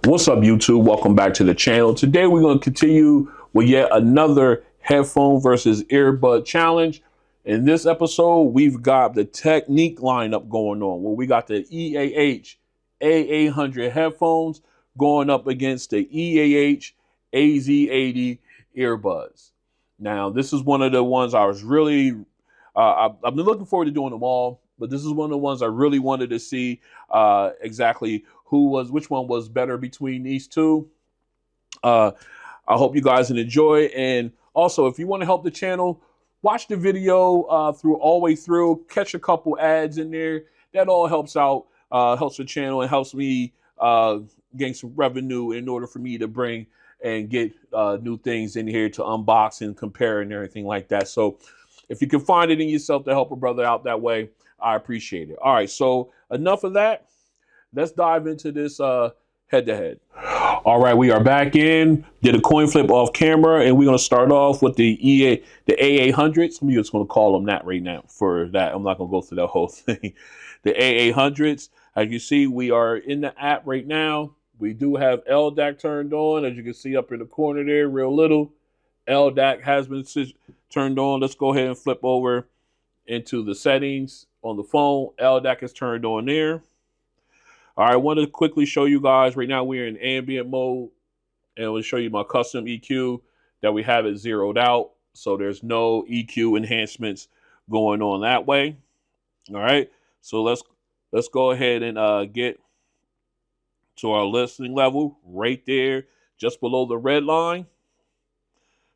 What's up, YouTube? Welcome back to the channel. Today we're going to continue with yet another headphone versus earbud challenge. In this episode, we've got the Technics lineup going on, where we got the EAH-A800 headphones going up against the EAH-AZ80 earbuds. Now, this is one of the ones I was really, I've been looking forward to doing them all, but this is one of the ones I really wanted to see exactly which one was better between these two. I hope you guys enjoy. And also, if you want to help the channel, watch the video all the way through, catch a couple ads in there. That all helps out, helps the channel and helps me gain some revenue in order for me to bring and get new things in here to unbox and compare and everything like that. So if you can find it in yourself to help a brother out that way, I appreciate it. All right, so enough of that. Let's dive into this head-to-head. All right, we are back in. Did a coin flip off camera, and we're going to start off with the A800s. I'm just going to call them that right now for that. I'm not going to go through that whole thing. The A800s. As you see, we are in the app right now. We do have LDAC turned on. As you can see up in the corner there, real little. LDAC has been turned on. Let's go ahead and flip over into the settings on the phone. LDAC is turned on there. All right, I want to quickly show you guys. Right now we're in ambient mode, and we'll show you my custom EQ that we have it zeroed out. So there's no EQ enhancements going on that way. All right, so let's go ahead and get to our listening level right there, just below the red line.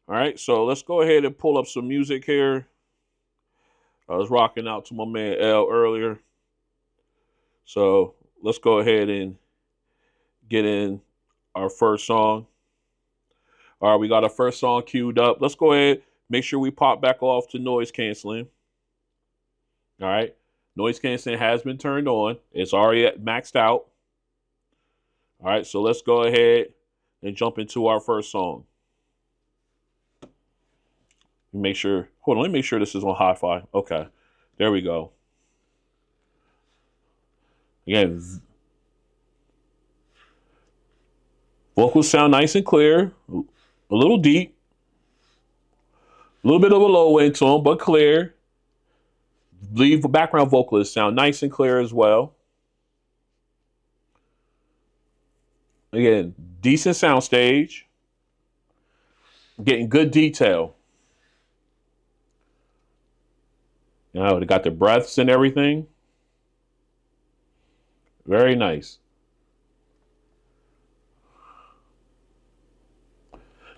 All right, so let's go ahead and pull up some music here. I was rocking out to my man L earlier. So let's go ahead and get in our first song. All right, we got our first song queued up. Let's go ahead, make sure we pop back off to noise canceling. All right, noise canceling has been turned on. It's already maxed out. All right, so let's go ahead and jump into our first song. Make sure, hold on, let me make sure this is on hi-fi. Okay, there we go. Again, vocals sound nice and clear, a little deep, a little bit of a low end tone, but clear. Leave the background vocalists sound nice and clear as well. Again, decent sound stage, getting good detail. You know, they got the breaths and everything. Very nice.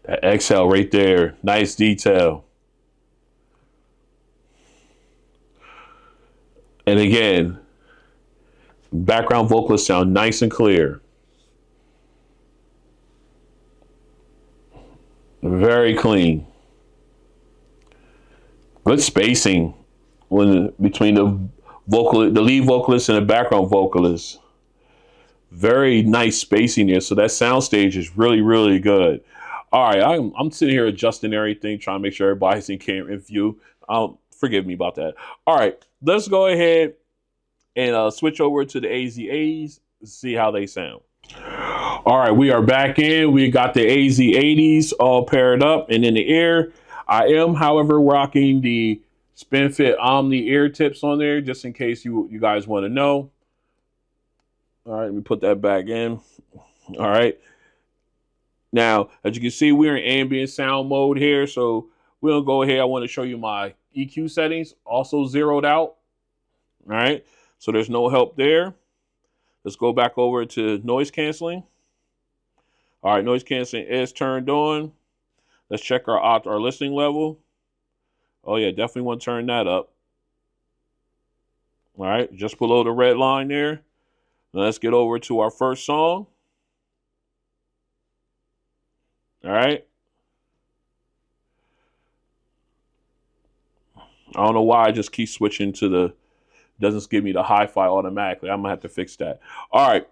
That exhale right there. Nice detail. And again, background vocalists sound nice and clear. Very clean. Good spacing between the lead vocalist and the background vocalist. Very nice spacing there. So that sound stage is really, really good. All right, I'm sitting here adjusting everything, trying to make sure everybody's in camera view. Forgive me about that. All right, let's go ahead and switch over to the AZ80s, see how they sound. All right, we are back in. We got the AZ80s all paired up and in the ear. I am, however, rocking the SpinFit Omni ear tips on there, just in case you guys want to know. All right, let me put that back in. All right. Now, as you can see, we're in ambient sound mode here. So we'll go ahead. I want to show you my EQ settings, also zeroed out. All right. So there's no help there. Let's go back over to noise canceling. All right, noise canceling is turned on. Let's check our listening level. Oh yeah, definitely want to turn that up. All right, just below the red line there. Now let's get over to our first song. All right. I don't know why I just keep switching to the, doesn't give me the hi-fi automatically. I'm gonna have to fix that. All right,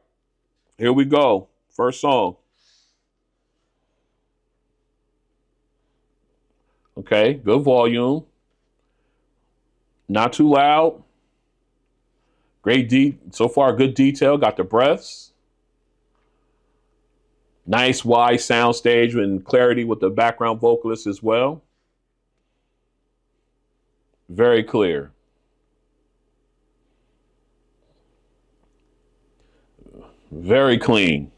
here we go. First song. Okay, good volume. Not too loud. Great so far, good detail. Got the breaths. Nice wide sound stage and clarity with the background vocalist as well. Very clear. Very clean.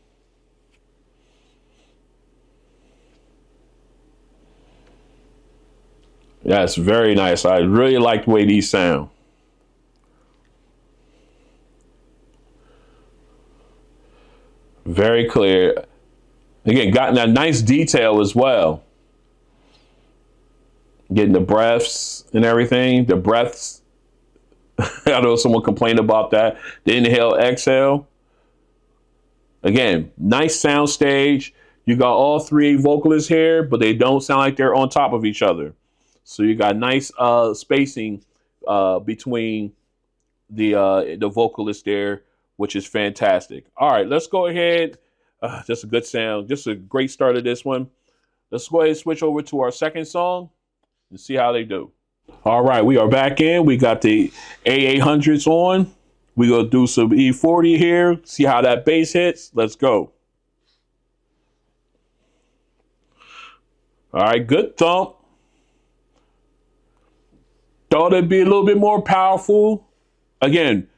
That's very nice. I really like the way these sound. Very clear. Again, gotten that nice detail as well. Getting the breaths and everything. The breaths. I know someone complained about that. The inhale, exhale. Again, nice sound stage. You got all three vocalists here, but they don't sound like they're on top of each other. So you got nice spacing between the vocalist there, which is fantastic. All right, let's go ahead. Just a good sound. Just a great start of this one. Let's go ahead and switch over to our second song and see how they do. All right, we are back in. We got the A800s on. We're going to do some E40 here, see how that bass hits. Let's go. All right, good thump. Thought it'd be a little bit more powerful. Again,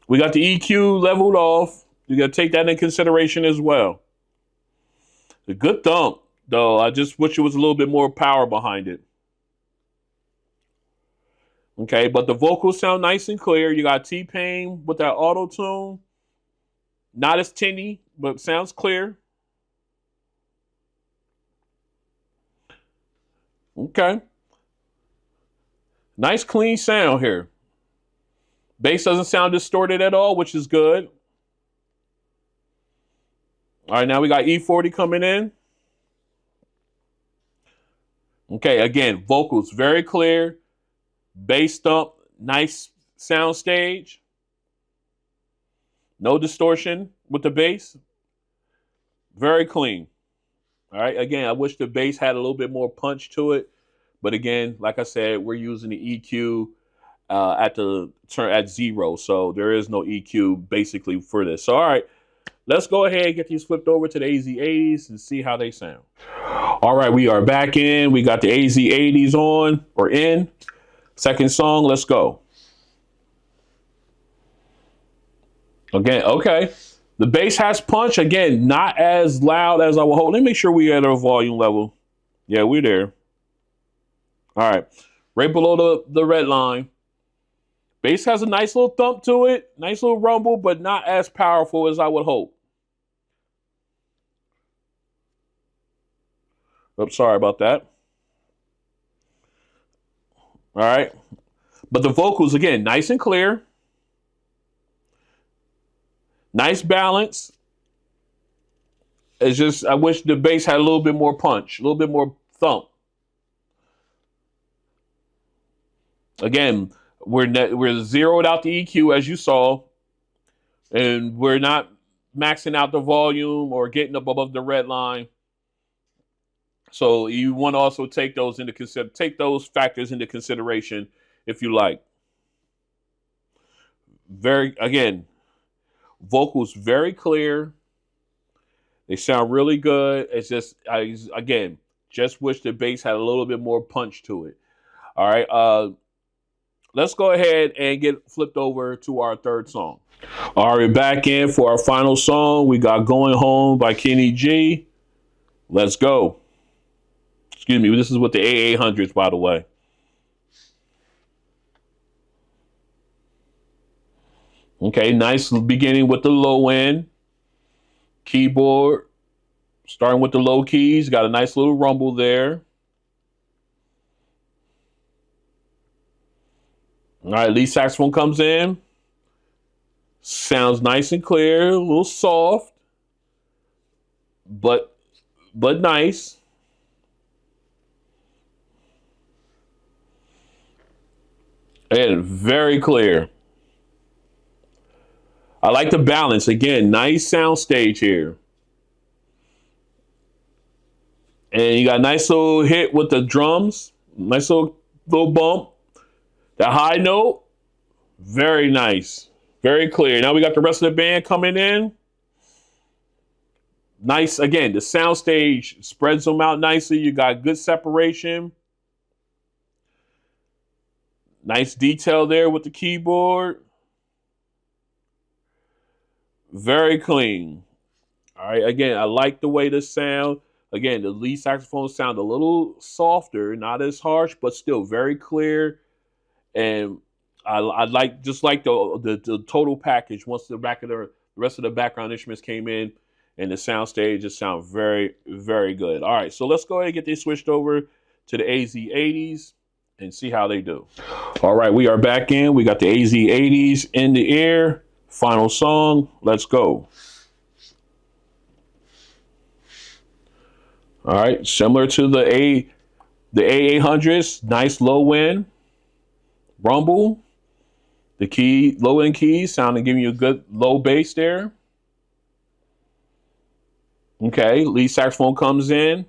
we got the EQ leveled off. You got to take that in consideration as well. A good thump, though. I just wish it was a little bit more power behind it. Okay, but the vocals sound nice and clear. You got T-Pain with that auto tune. Not as tinny, but sounds clear. Okay. Nice clean sound here. Bass doesn't sound distorted at all, which is good. All right, now we got E40 coming in. Okay, again, vocals very clear. Bass thump, nice sound stage. No distortion with the bass. Very clean. All right, again, I wish the bass had a little bit more punch to it. But again, like I said, we're using the EQ at 0. So there is no EQ basically for this. So, all right, let's go ahead and get these flipped over to the AZ80s and see how they sound. All right, we are back in. We got the AZ80s on or in. Second song, let's go. Again, okay. The bass has punch. Again, not as loud as I would hope. Let me make sure we at our volume level. Yeah, we're there. All right. Right below the red line. Bass has a nice little thump to it. Nice little rumble, but not as powerful as I would hope. Oops, sorry about that. All right. But the vocals, again, nice and clear. Nice balance. It's just, I wish the bass had a little bit more punch, a little bit more thump. Again, we're zeroed out the EQ as you saw, and we're not maxing out the volume or getting up above the red line. So you want to also take those factors into consideration if you like. Again, vocals very clear. They sound really good. It's just again, just wish the bass had a little bit more punch to it. All right, let's go ahead and get flipped over to our third song. All right, back in for our final song. We got "Going Home" by Kenny G. Let's go. Excuse me, this is with the A800s, by the way. Okay, nice beginning with the low end. Keyboard, starting with the low keys. Got a nice little rumble there. All right, lead saxophone comes in. Sounds nice and clear, a little soft, but nice. And very clear. I like the balance. Again, nice sound stage here. And you got a nice little hit with the drums. Nice little bump. The high note, very nice. Very clear. Now we got the rest of the band coming in. Nice. Again, the soundstage spreads them out nicely. You got good separation. Nice detail there with the keyboard. Very clean. All right. Again, I like the way this sound. Again, the lead saxophone sound a little softer, not as harsh, but still very clear. And I like just like the total package. Once the rest of the background instruments came in, and the sound stage just sound very, very good. All right, so let's go ahead and get these switched over to the AZ80s and see how they do. All right, we are back in. We got the AZ80s in the air. Final song. Let's go. All right, similar to the A800s, nice low end rumble. The low end keys sounding, giving you a good low bass there. Okay, lead saxophone comes in,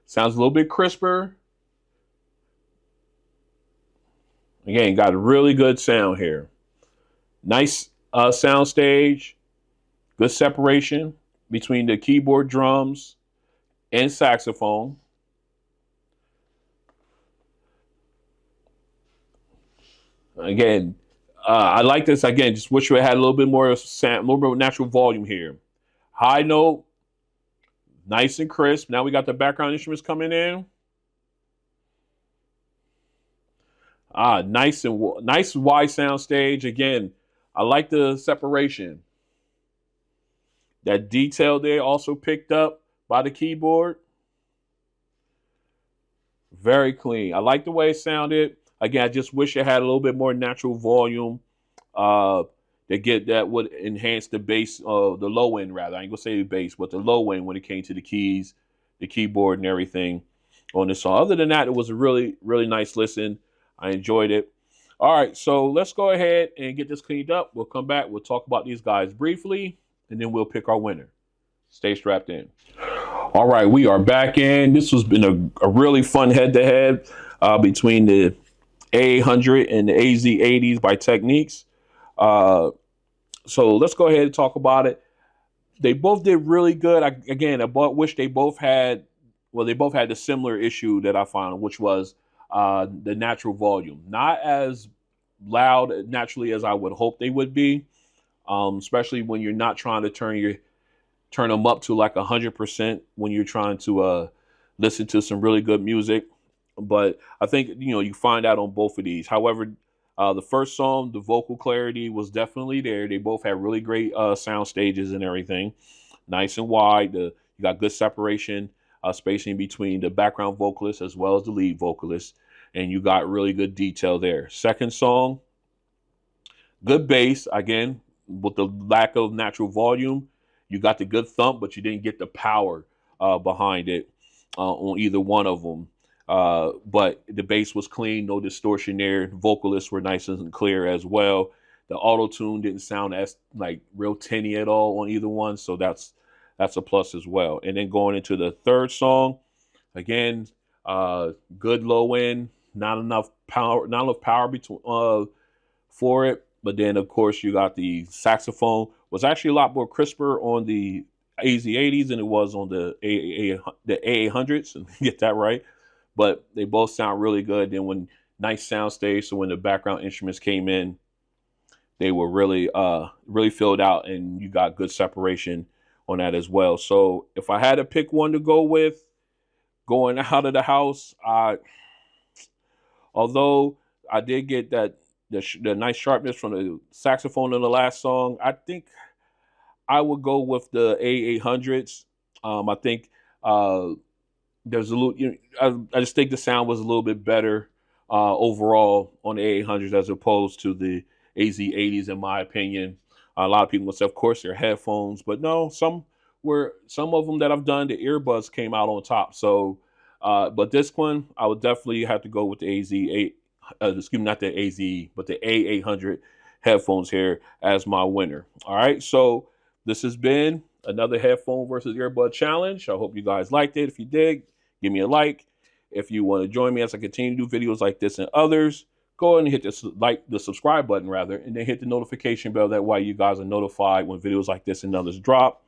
sounds a little bit crisper. Again, got a really good sound here. Nice sound stage, good separation between the keyboard, drums, and saxophone. Again, I like this. Again, just wish we had a little bit more sound, a little bit of natural volume here. High note, nice and crisp. Now we got the background instruments coming in. Nice wide sound stage. Again, I like the separation. That detail there also picked up by the keyboard. Very clean. I like the way it sounded. Again, I just wish it had a little bit more natural volume. That would enhance the bass, the low end rather. I ain't gonna say the bass, but the low end when it came to the keys, the keyboard, and everything on this song. Other than that, it was a really, really nice listen. I enjoyed it. All right, so let's go ahead and get this cleaned up. We'll come back. We'll talk about these guys briefly, and then we'll pick our winner. Stay strapped in. All right, we are back in. This has been a really fun head-to-head between the A800 and the AZ80s by Technics. So let's go ahead and talk about it. They both did really good. I wish they both had the similar issue that I found, which was the natural volume. Not as loud naturally as I would hope they would be, especially when you're not trying to turn them up to like 100% when you're trying to listen to some really good music. But I think, you find out on both of these. However, the first song, the vocal clarity was definitely there. They both had really great sound stages and everything. Nice and wide. You got good separation, spacing between the background vocalist as well as the lead vocalist. And you got really good detail there. Second song, good bass. Again, with the lack of natural volume, you got the good thump, but you didn't get the power behind it on either one of them. But the bass was clean, no distortion there. Vocalists were nice and clear as well. The auto-tune didn't sound as like real tinny at all on either one, so that's a plus as well. And then going into the third song, again, good low end, not enough power for it. But then of course you got the saxophone was actually a lot more crisper on the AZ80s than it was on the A800s. Get that right. But they both sound really good. Then when nice sound stage, so when the background instruments came in, they were really filled out, and you got good separation on that as well. So if I had to pick one to go with going out of the house, although I did get the nice sharpness from the saxophone in the last song, I think I would go with the A800s. I think there's a little. I just think the sound was a little bit better overall on the A800s as opposed to the AZ80s, in my opinion. A lot of people would say, of course, they're headphones, but no, some of them that I've done, the earbuds came out on top. So, but this one, I would definitely have to go with the AZ8. Excuse me, not the AZ, but the A800 headphones here as my winner. All right, so this has been another headphone versus earbud challenge. I hope you guys liked it. If you did, give me a like. If you want to join me as I continue to do videos like this and others, go ahead and hit the subscribe button rather, and then hit the notification bell. That way you guys are notified when videos like this and others drop.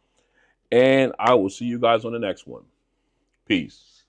And I will see you guys on the next one. Peace.